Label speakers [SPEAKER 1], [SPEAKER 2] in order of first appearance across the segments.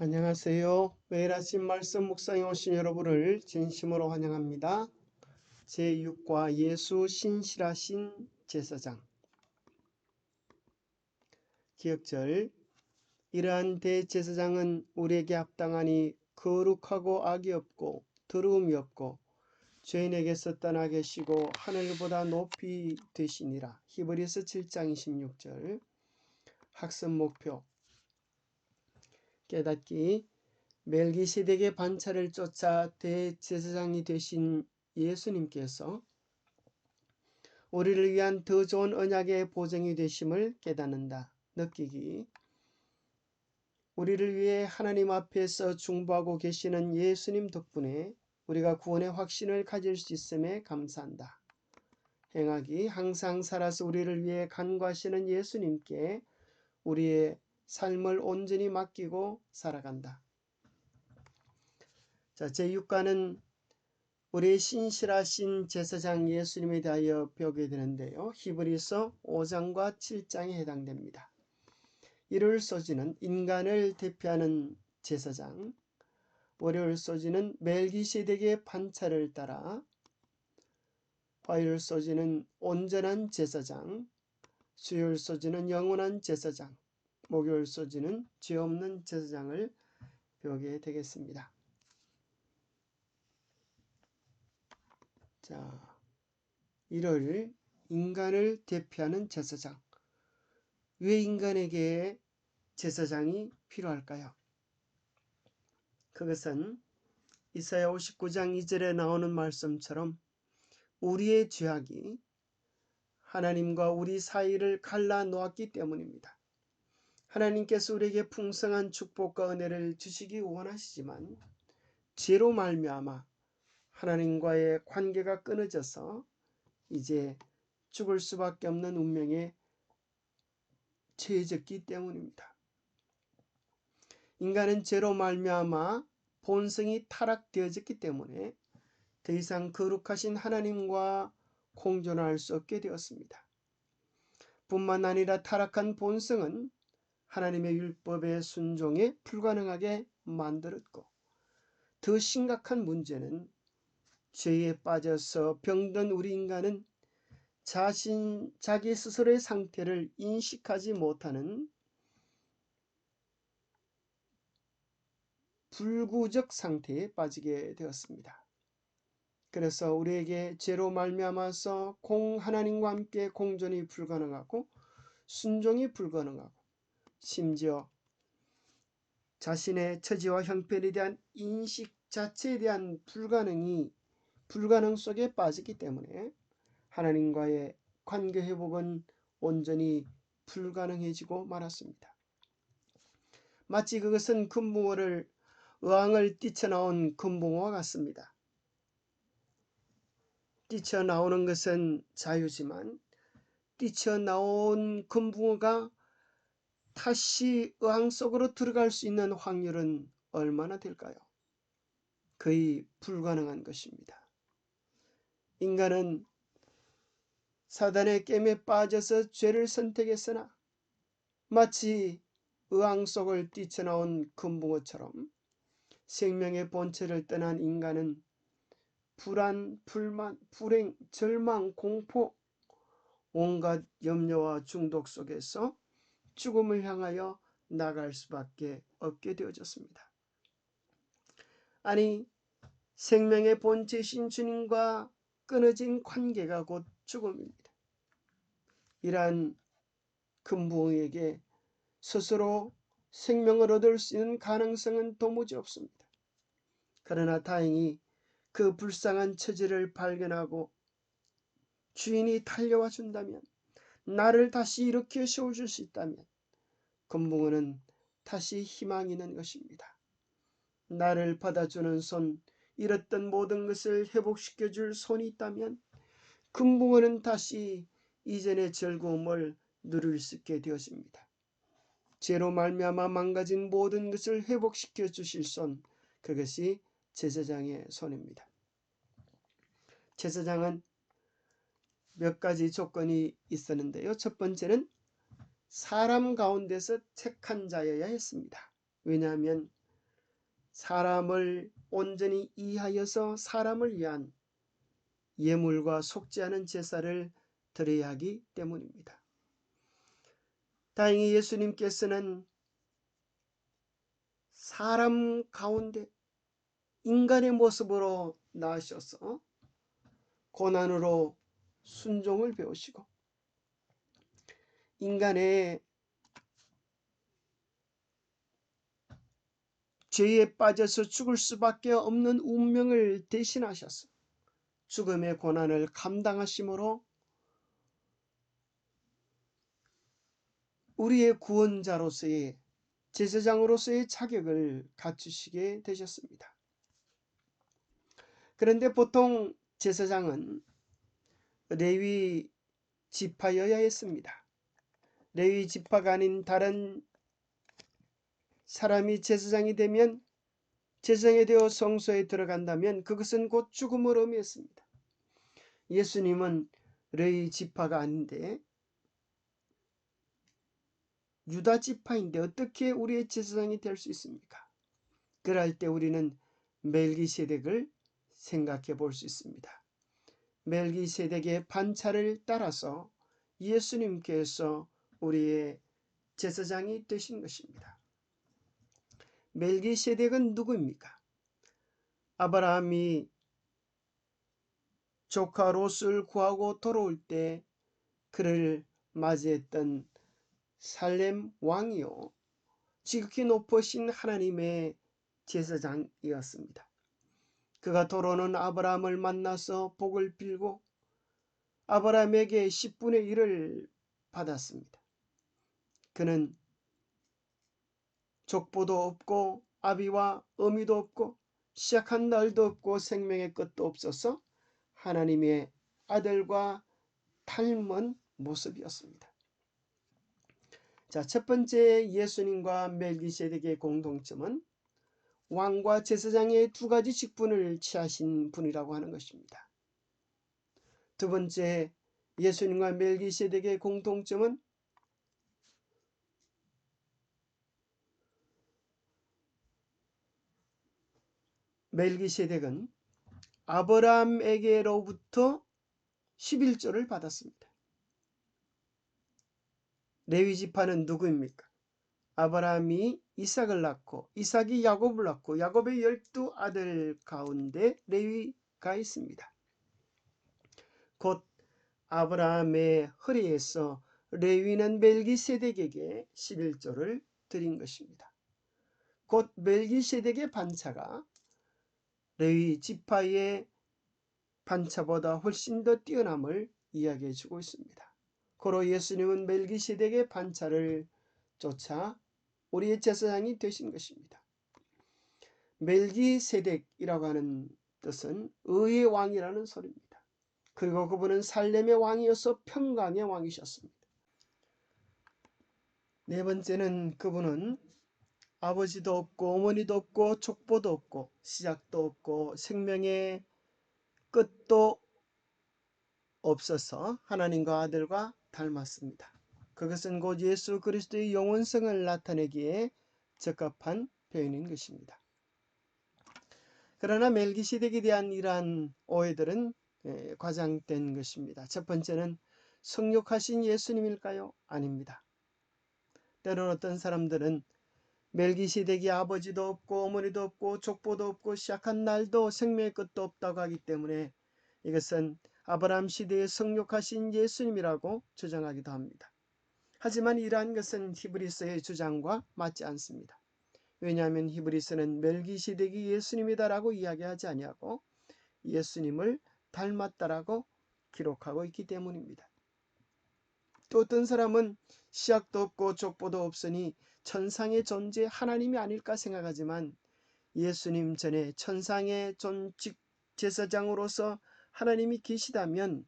[SPEAKER 1] 안녕하세요. 매일 아침 말씀 묵상에 오신 여러분을 진심으로 환영합니다. 제6과 예수 신실하신 제사장. 기억절. 이러한 대제사장은 우리에게 합당하니 거룩하고 악이 없고 더러움이 없고 죄인에게서 떠나 계시고 하늘보다 높이 되시니라. 히브리서 7장 26절. 학습 목표. 깨닫기. 멜기세덱의 반차를 쫓아 대제사장이 되신 예수님께서 우리를 위한 더 좋은 언약의 보증이 되심을 깨닫는다. 느끼기. 우리를 위해 하나님 앞에서 중보하고 계시는 예수님 덕분에 우리가 구원의 확신을 가질 수 있음에 감사한다. 행하기. 항상 살아서 우리를 위해 간구하시는 예수님께 우리의 삶을 온전히 맡기고 살아간다. 자, 제6과는 우리의 신실하신 제사장 예수님에 대하여 배우게 되는데요. 히브리서 5장과 7장에 해당됩니다. 일요일 소지는 인간을 대표하는 제사장, 월요일 소지는 멜기세덱의 반차를 따라, 화요일 소지는 온전한 제사장, 수요일 소지는 영원한 제사장, 목요일 소지는 죄 없는 제사장을 배우게 되겠습니다. 자, 1월 인간을 대표하는 제사장. 왜 인간에게 제사장이 필요할까요? 그것은 이사야 59장 2절에 나오는 말씀처럼 우리의 죄악이 하나님과 우리 사이를 갈라 놓았기 때문입니다. 하나님께서 우리에게 풍성한 축복과 은혜를 주시기 원하시지만 죄로 말미암아 하나님과의 관계가 끊어져서 이제 죽을 수밖에 없는 운명에 처해졌기 때문입니다. 인간은 죄로 말미암아 본성이 타락되어졌기 때문에 더 이상 거룩하신 하나님과 공존할 수 없게 되었습니다. 뿐만 아니라 타락한 본성은 하나님의 율법의 순종에 불가능하게 만들었고, 더 심각한 문제는 죄에 빠져서 병든 우리 인간은 자기 스스로의 상태를 인식하지 못하는 불구적 상태에 빠지게 되었습니다. 그래서 우리에게 죄로 말미암아서 하나님과 함께 공존이 불가능하고 순종이 불가능하고 심지어 자신의 처지와 형편에 대한 인식 자체에 대한 불가능 속에 빠졌기 때문에 하나님과의 관계 회복은 온전히 불가능해지고 말았습니다. 마치 그것은 어항을 뛰쳐나온 금붕어와 같습니다. 뛰쳐나오는 것은 자유지만 뛰쳐나온 금붕어가 다시 어항 속으로 들어갈 수 있는 확률은 얼마나 될까요? 거의 불가능한 것입니다. 인간은 사단의 깸에 빠져서 죄를 선택했으나 마치 어항 속을 뛰쳐나온 금붕어처럼 생명의 본체를 떠난 인간은 불안, 불만, 불행, 절망, 공포, 온갖 염려와 중독 속에서 죽음을 향하여 나갈 수밖에 없게 되어졌습니다. 아니, 생명의 본체신 주님과 끊어진 관계가 곧 죽음입니다. 이러한 금붕어에게 스스로 생명을 얻을 수 있는 가능성은 도무지 없습니다. 그러나 다행히 그 불쌍한 처지를 발견하고 주인이 달려와 준다면, 나를 다시 일으켜 세워줄 수 있다면 금붕어는 다시 희망이 있는 것입니다. 나를 받아주는 손, 잃었던 모든 것을 회복시켜줄 손이 있다면 금붕어는 다시 이전의 즐거움을 누릴 수 있게 되어집니다. 죄로 말미암아 망가진 모든 것을 회복시켜 주실 손, 그것이 제사장의 손입니다. 제사장은 몇 가지 조건이 있었는데요. 첫 번째는 사람 가운데서 택한 자여야 했습니다. 왜냐하면 사람을 온전히 이해하여서 사람을 위한 예물과 속지 않은 제사를 드려야 하기 때문입니다. 다행히 예수님께서는 사람 가운데 인간의 모습으로 나으셔서 고난으로 순종을 배우시고 인간의 죄에 빠져서 죽을 수밖에 없는 운명을 대신하셔서 죽음의 고난을 감당하심으로 우리의 구원자로서의 제사장으로서의 자격을 갖추시게 되셨습니다. 그런데 보통 제사장은 레위 지파여야 했습니다. 레위 지파가 아닌 다른 사람이 제사장이 되면 제사장이 되어 성소에 들어간다면 그것은 곧 죽음을 의미했습니다. 예수님은 레위 지파가 아닌데 유다 지파인데 어떻게 우리의 제사장이 될 수 있습니까? 그럴 때 우리는 멜기세덱을 생각해 볼 수 있습니다. 멜기세덱의 반차를 따라서 예수님께서 우리의 제사장이 되신 것입니다. 멜기세덱은 누구입니까? 아브라함이 조카 롯을 구하고 돌아올 때 그를 맞이했던 살렘 왕이요 지극히 높으신 하나님의 제사장이었습니다. 그가 돌아오는 아브라함을 만나서 복을 빌고 아브라함에게 10분의 1을 받았습니다. 그는 족보도 없고 아비와 어미도 없고 시작한 날도 없고 생명의 끝도 없어서 하나님의 아들과 닮은 모습이었습니다. 자, 첫 번째 예수님과 멜기세덱의 공통점은 왕과 제사장의 두 가지 직분을 취하신 분이라고 하는 것입니다. 두 번째 예수님과 멜기세덱의 공통점은 멜기세덱은 아브라함에게로부터 11조를 받았습니다. 레위 지파는 누구입니까? 아브라함이 이삭을 낳고 이삭이 야곱을 낳고 야곱의 12아들 가운데 레위가 있습니다. 곧 아브라함의 허리에서 레위는 멜기세덱에게 11조를 드린 것입니다. 곧 멜기세덱의 반차가 레위 지파의 반차보다 훨씬 더 뛰어남을 이야기해 주고 있습니다. 고로 예수님은 멜기세덱의 반차를 쫓아 우리의 제사장이 되신 것입니다. 멜기세덱이라고 하는 뜻은 의의 왕이라는 소리입니다. 그리고 그분은 살렘의 왕이어서 평강의 왕이셨습니다. 네 번째는 그분은 아버지도 없고 어머니도 없고 족보도 없고 시작도 없고 생명의 끝도 없어서 하나님과 아들과 닮았습니다. 그것은 곧 예수 그리스도의 영원성을 나타내기에 적합한 표현인 것입니다. 그러나 멜기세덱에 대한 이러한 오해들은 과장된 것입니다. 첫 번째는 성육하신 예수님일까요? 아닙니다. 때로는 어떤 사람들은 멜기세덱이 아버지도 없고 어머니도 없고 족보도 없고 시작한 날도 생명의 끝도 없다고 하기 때문에 이것은 아브라함 시대에 성육하신 예수님이라고 주장하기도 합니다. 하지만 이러한 것은 히브리서의 주장과 맞지 않습니다. 왜냐하면 히브리서는 멜기세덱이 예수님이다라고 이야기하지 아니하고 예수님을 닮았다라고 기록하고 있기 때문입니다. 또 어떤 사람은 시작도 없고 족보도 없으니 천상의 존재 하나님이 아닐까 생각하지만 예수님 전에 천상의 제사장으로서 하나님이 계시다면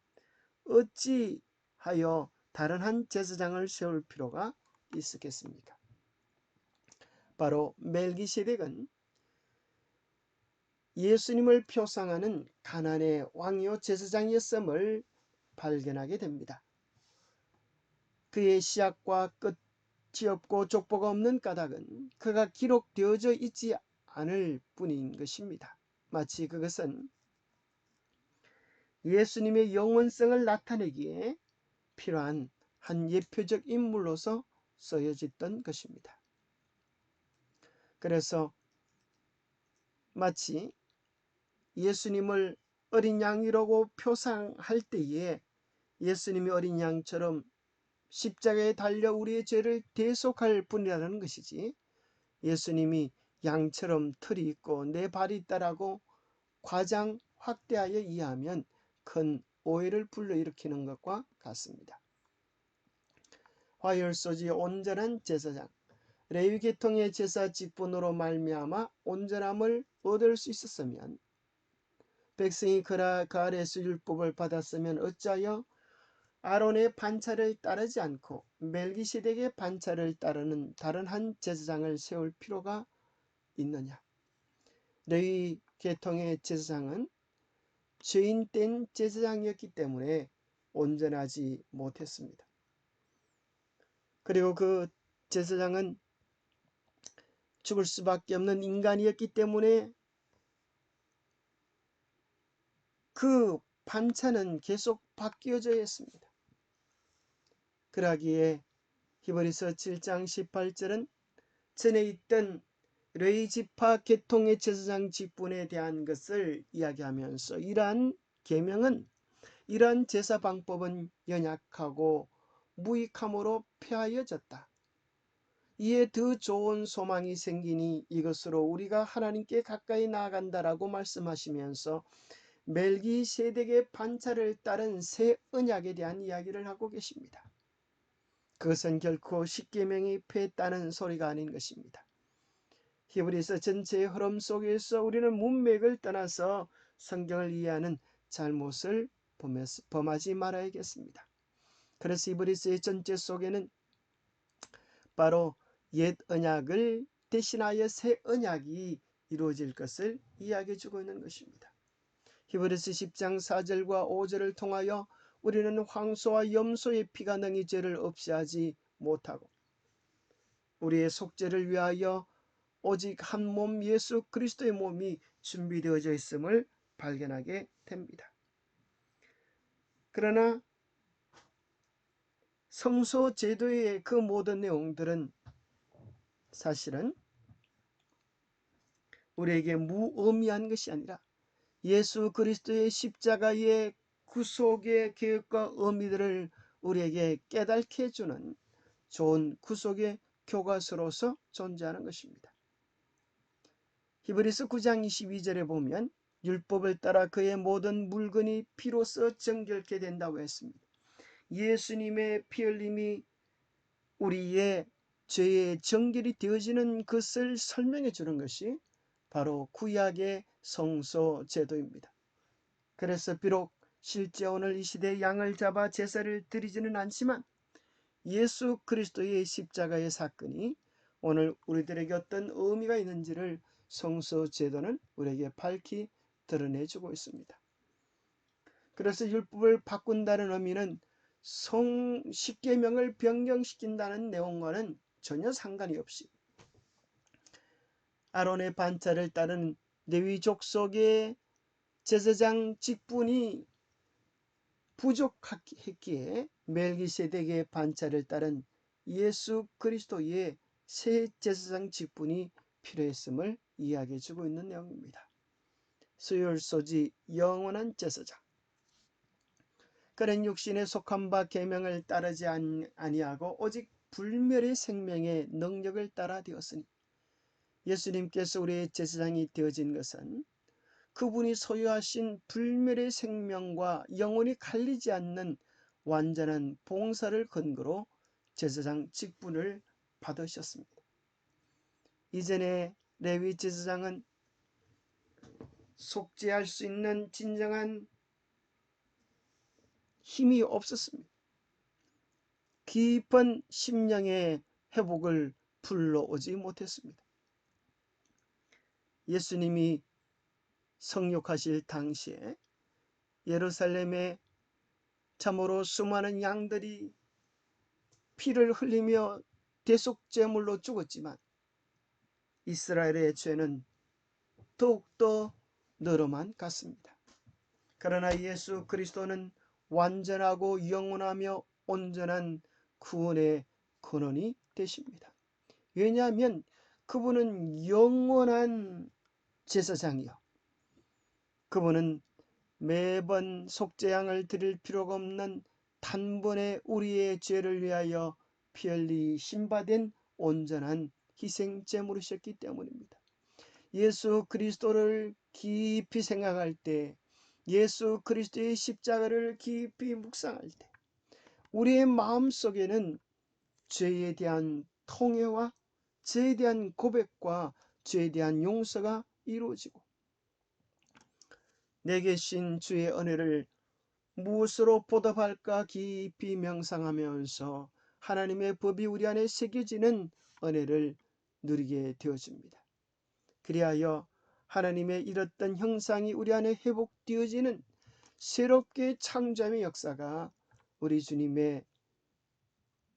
[SPEAKER 1] 어찌하여 다른 한 제사장을 세울 필요가 있었겠습니까? 바로 멜기세덱은 예수님을 표상하는 가나안의 왕이요 제사장이었음을 발견하게 됩니다. 그의 시작과 끝이 없고 족보가 없는 까닭은 그가 기록되어져 있지 않을 뿐인 것입니다. 마치 그것은 예수님의 영원성을 나타내기에 필요한 한 예표적 인물로서 쓰여졌던 것입니다. 그래서 마치 예수님을 어린 양이라고 표상할 때에 예수님이 어린 양처럼 십자가에 달려 우리의 죄를 대속할 분이라는 것이지, 예수님이 양처럼 털이 있고 네 발이 있다라고 과장 확대하여 이해하면 큰 오해를 불러일으키는 것과 같습니다. 화열소지 온전한 제사장, 레위 계통의 제사 직분으로 말미암아 온전함을 얻을 수 있었으면, 백성이 그 아래에서 율법을 받았으면 어찌하여 아론의 반차를 따르지 않고 멜기세덱의 반차를 따르는 다른 한 제사장을 세울 필요가 있느냐. 레위 계통의 제사장은 죄인된 제사장이었기 때문에 온전하지 못했습니다. 그리고 그 제사장은 죽을 수밖에 없는 인간이었기 때문에 그 반차는 계속 바뀌어져야 했습니다. 그러기에 히브리서 7장 18절은 전에 있던 레위 지파 계통의 제사장 직분에 대한 것을 이야기하면서 이러한 계명은, 이러한 제사 방법은 연약하고 무익함으로 폐하여졌다. 이에 더 좋은 소망이 생기니 이것으로 우리가 하나님께 가까이 나아간다라고 말씀하시면서 멜기세덱의 반차를 따른 새 언약에 대한 이야기를 하고 계십니다. 그것은 결코 십계명이 폐했다는 소리가 아닌 것입니다. 히브리서 전체의 흐름 속에서 우리는 문맥을 떠나서 성경을 이해하는 잘못을 범하지 말아야겠습니다. 그래서 히브리서의 전체 속에는 바로 옛 언약을 대신하여 새 언약이 이루어질 것을 이야기해 주고 있는 것입니다. 히브리서 10장 4절과 5절을 통하여 우리는 황소와 염소의 피가 능히 죄를 없이 하지 못하고 우리의 속죄를 위하여 오직 한 몸 예수 그리스도의 몸이 준비되어져 있음을 발견하게 됩니다. 그러나 성소 제도의 그 모든 내용들은 사실은 우리에게 무의미한 것이 아니라 예수 그리스도의 십자가의 구속의 계획과 의미들을 우리에게 깨닫게 해주는 좋은 구속의 교과서로서 존재하는 것입니다. 히브리서 9장 22절에 보면 율법을 따라 그의 모든 물건이 피로써 정결케 된다고 했습니다. 예수님의 피 흘림이 우리의 죄의 정결이 되어지는 것을 설명해 주는 것이 바로 구약의 성소 제도입니다. 그래서 비록 실제 오늘 이 시대에 양을 잡아 제사를 드리지는 않지만 예수 그리스도의 십자가의 사건이 오늘 우리들에게 어떤 의미가 있는지를 성소 제도는 우리에게 밝히 드러내주고 있습니다. 그래서 율법을 바꾼다는 의미는 십계명을 변경시킨다는 내용과는 전혀 상관이 없이 아론의 반차를 따른 레위 족속의 제사장 직분이 부족했기에 멜기세덱의 반차를 따른 예수 그리스도의 새 제사장 직분이 필요했음을 이야기해 주고 있는 내용입니다. 수율소지 영원한 제사장, 그는 육신에 속한 바 계명을 따르지 아니하고 오직 불멸의 생명의 능력을 따라 되었으니, 예수님께서 우리의 제사장이 되어진 것은 그분이 소유하신 불멸의 생명과 영원히 갈리지 않는 완전한 봉사를 근거로 제사장 직분을 받으셨습니다. 이전에 레위 제사장은 속죄할 수 있는 진정한 힘이 없었습니다. 깊은 심령의 회복을 불러오지 못했습니다. 예수님이 성육하실 당시에 예루살렘에 참으로 수많은 양들이 피를 흘리며 대속제물로 죽었지만 이스라엘의 죄는 더욱더 늘어만 갔습니다. 그러나 예수 그리스도는 완전하고 영원하며 온전한 구원의 근원이 되십니다. 왜냐하면 그분은 영원한 제사장이요, 그분은 매번 속죄양을 드릴 필요가 없는 단번에 우리의 죄를 위하여 피 흘리 신바된 온전한 희생제물이셨기 때문입니다. 예수 그리스도를 깊이 생각할 때, 예수 그리스도의 십자가를 깊이 묵상할 때 우리의 마음속에는 죄에 대한 통회와 죄에 대한 고백과 죄에 대한 용서가 이루어지고, 내게 신 주의 은혜를 무엇으로 보답할까 깊이 명상하면서 하나님의 법이 우리 안에 새겨지는 은혜를 누리게 되어집니다. 그리하여 하나님의 잃었던 형상이 우리 안에 회복되어지는 새롭게 창조함의 역사가 우리 주님의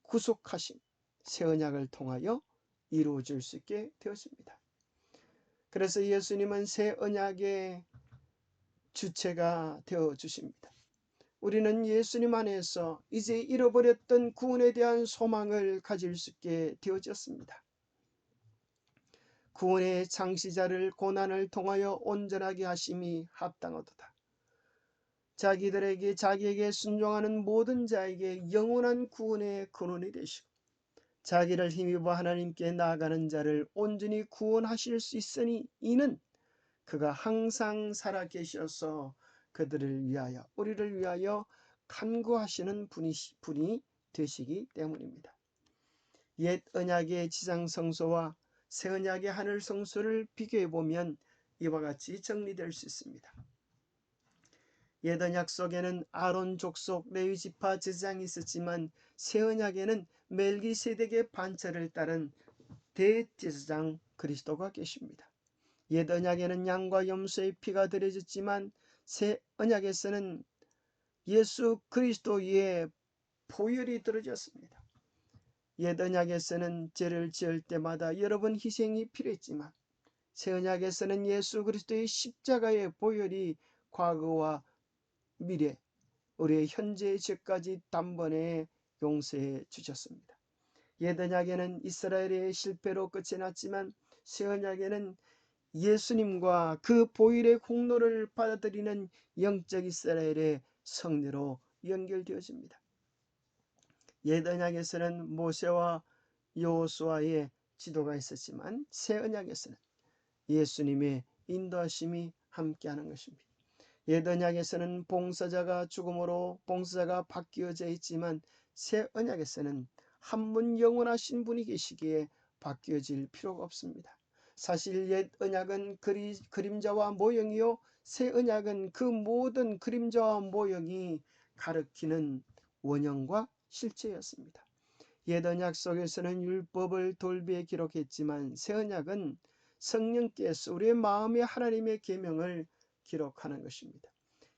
[SPEAKER 1] 구속하심, 새 언약을 통하여 이루어질 수 있게 되었습니다. 그래서 예수님은 새 언약의 주체가 되어 주십니다. 우리는 예수님 안에서 이제 잃어버렸던 구원에 대한 소망을 가질 수 있게 되어졌습니다. 구원의 창시자를 고난을 통하여 온전하게 하심이 합당하도다. 자기에게 순종하는 모든 자에게 영원한 구원의 근원이 되시고, 자기를 힘입어 하나님께 나아가는 자를 온전히 구원하실 수 있으니 이는 그가 항상 살아계셔서 그들을 위하여, 우리를 위하여 간구하시는 분이 되시기 때문입니다. 옛 언약의 지상성소와 새 언약의 하늘성소를 비교해보면 이와 같이 정리될 수 있습니다. 옛 언약 속에는 아론 족속 레위 지파 제사장이 있었지만 새 언약에는 멜기세덱의 반차를 따른 대제사장 그리스도가 계십니다. 옛 언약에는 양과 염소의 피가 드려졌지만 새 언약에서는 예수 그리스도의 보혈이 드려졌습니다. 옛 언약에서는 죄를 지을 때마다 여러 번 희생이 필요했지만 새 언약에서는 예수 그리스도의 십자가의 보혈이 과거와 미래, 우리의 현재의 죄까지 단번에 용서해 주셨습니다. 옛 언약에는 이스라엘의 실패로 끝이 났지만 새 언약에는 예수님과 그 보혈의 공로를 받아들이는 영적 이스라엘의 성례로 연결되어집니다. 옛 언약에서는 모세와 여호수아의 지도가 있었지만 새 언약에서는 예수님의 인도하심이 함께하는 것입니다. 옛 언약에서는 봉사자가 죽음으로 봉사자가 바뀌어져 있지만 새 언약에서는 한 분 영원하신 분이 계시기에 바뀌어질 필요가 없습니다. 사실 옛 언약은 그림자와 모형이요, 새 언약은 그 모든 그림자와 모형이 가리키는 원형과 실체였습니다. 옛 언약 속에서는 율법을 돌비에 기록했지만 새 언약은 성령께서 우리의 마음에 하나님의 계명을 기록하는 것입니다.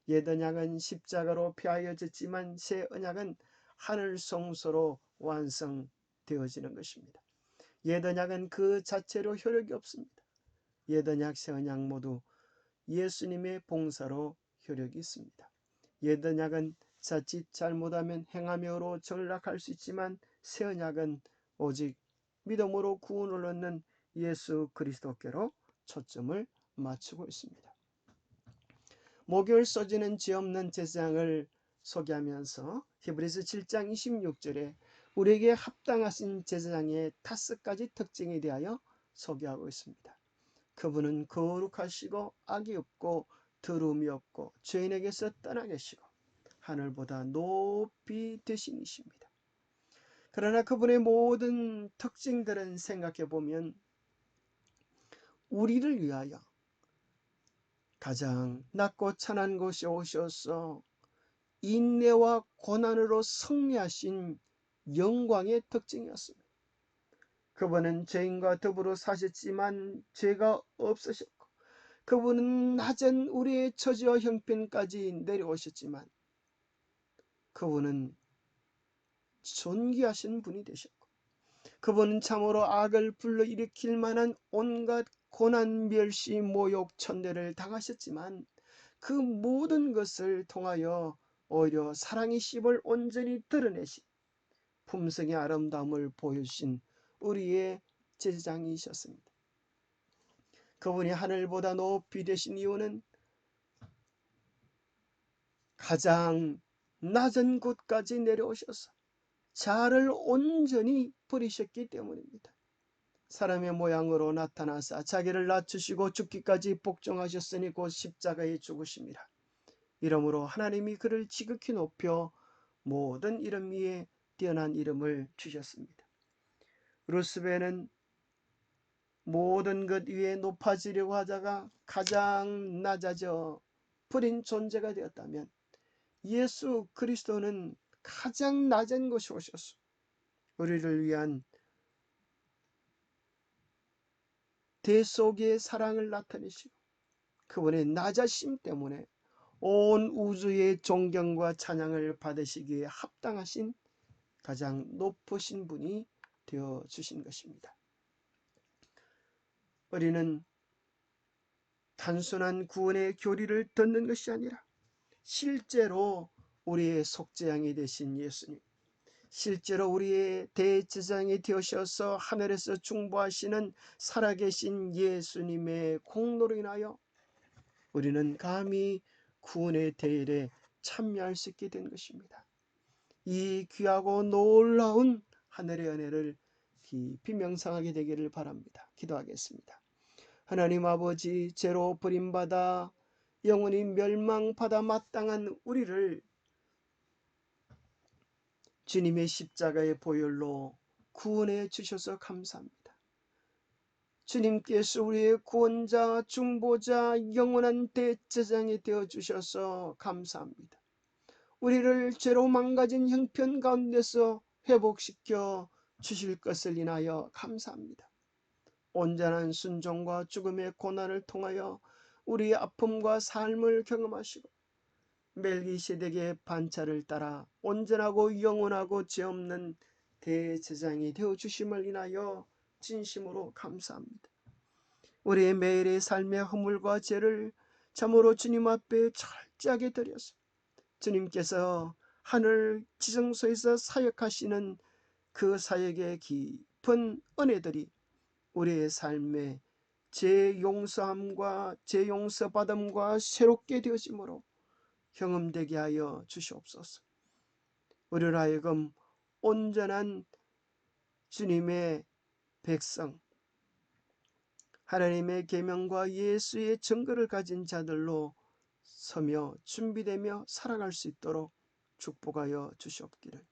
[SPEAKER 1] 옛 언약은 십자가로 폐하여졌지만 새 언약은 하늘 성소로 완성되어지는 것입니다. 옛 언약은 그 자체로 효력이 없습니다. 옛 언약, 새 언약 모두 예수님의 봉사로 효력이 있습니다. 옛 언약은 자칫 잘못하면 행함으로 전락할 수 있지만 새 언약은 오직 믿음으로 구원을 얻는 예수 그리스도께로 초점을 맞추고 있습니다. 목요일 소지는 죄 없는 제사장을 소개하면서 히브리서 7장 26절에 우리에게 합당하신 제사장의 5가지 특징에 대하여 소개하고 있습니다. 그분은 거룩하시고 악이 없고 더러움이 없고 죄인에게서 떠나 계시고 하늘보다 높이 되신 이십니다. 그러나 그분의 모든 특징들은 생각해 보면 우리를 위하여 가장 낮고 찬한 곳에 오셔서 인내와 고난으로 승리하신 영광의 특징이었습니다. 그분은 죄인과 더불어 사셨지만 죄가 없으셨고, 그분은 낮은 우리의 처지와 형편까지 내려오셨지만 그분은 존귀하신 분이 되셨고, 그분은 참으로 악을 불러일으킬 만한 온갖 고난, 멸시, 모욕, 천대를 당하셨지만 그 모든 것을 통하여 오히려 사랑의 씹을 온전히 드러내신 품성의 아름다움을 보여주신 우리의 제사장이셨습니다. 그분이 하늘보다 높이 되신 이유는 가장 낮은 곳까지 내려오셔서 자아를 온전히 버리셨기 때문입니다. 사람의 모양으로 나타나사 자기를 낮추시고 죽기까지 복종하셨으니 곧 십자가에 죽으심이라. 이러므로 하나님이 그를 지극히 높여 모든 이름 위에 뛰어난 이름을 주셨습니다. 루스벨은 모든 것 위에 높아지려고 하다가 가장 낮아져 버린 존재가 되었다면 예수 그리스도는 가장 낮은 곳에 오셔서 우리를 위한 대속의 사랑을 나타내시고 그분의 낮아심 때문에 온 우주의 존경과 찬양을 받으시기에 합당하신 가장 높으신 분이 되어주신 것입니다. 우리는 단순한 구원의 교리를 듣는 것이 아니라 실제로 우리의 속죄양이 되신 예수님, 실제로 우리의 대제사장이 되셔서 하늘에서 중보하시는 살아계신 예수님의 공로로 인하여 우리는 감히 구원의 대일에 참여할 수 있게 된 것입니다. 이 귀하고 놀라운 하늘의 은혜를 깊이 명상하게 되기를 바랍니다. 기도하겠습니다. 하나님 아버지, 죄로 버림받아 영원히 멸망받아 마땅한 우리를 주님의 십자가의 보혈로 구원해 주셔서 감사합니다. 주님께서 우리의 구원자, 중보자, 영원한 대제사장이 되어주셔서 감사합니다. 우리를 죄로 망가진 형편 가운데서 회복시켜 주실 것을 인하여 감사합니다. 온전한 순종과 죽음의 고난을 통하여 우리의 아픔과 삶을 경험하시고 멜기세덱의 반차를 따라 온전하고 영원하고 죄 없는 대제사장이 되어주심을 인하여 진심으로 감사합니다. 우리의 매일의 삶의 허물과 죄를 참으로 주님 앞에 철저하게 드려서 주님께서 하늘 지성소에서 사역하시는 그 사역의 깊은 은혜들이 우리의 삶에 죄 용서함과 죄 용서받음과 새롭게 되어짐으로 경험되게 하여 주시옵소서. 우리를 하여금 온전한 주님의 백성, 하나님의 계명과 예수의 증거를 가진 자들로 서며 준비되며 살아갈 수 있도록 축복하여 주시옵기를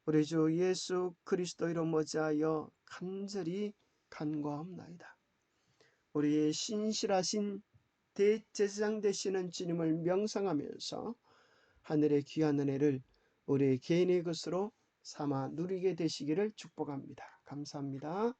[SPEAKER 1] 우리 주 예수 그리스도 이름 모자하여 간절히 간구하옵나이다. 우리의 신실하신 대제사장 되시는 주님을 명상하면서 하늘의 귀한 은혜를 우리의 개인의 것으로 삼아 누리게 되시기를 축복합니다. 감사합니다.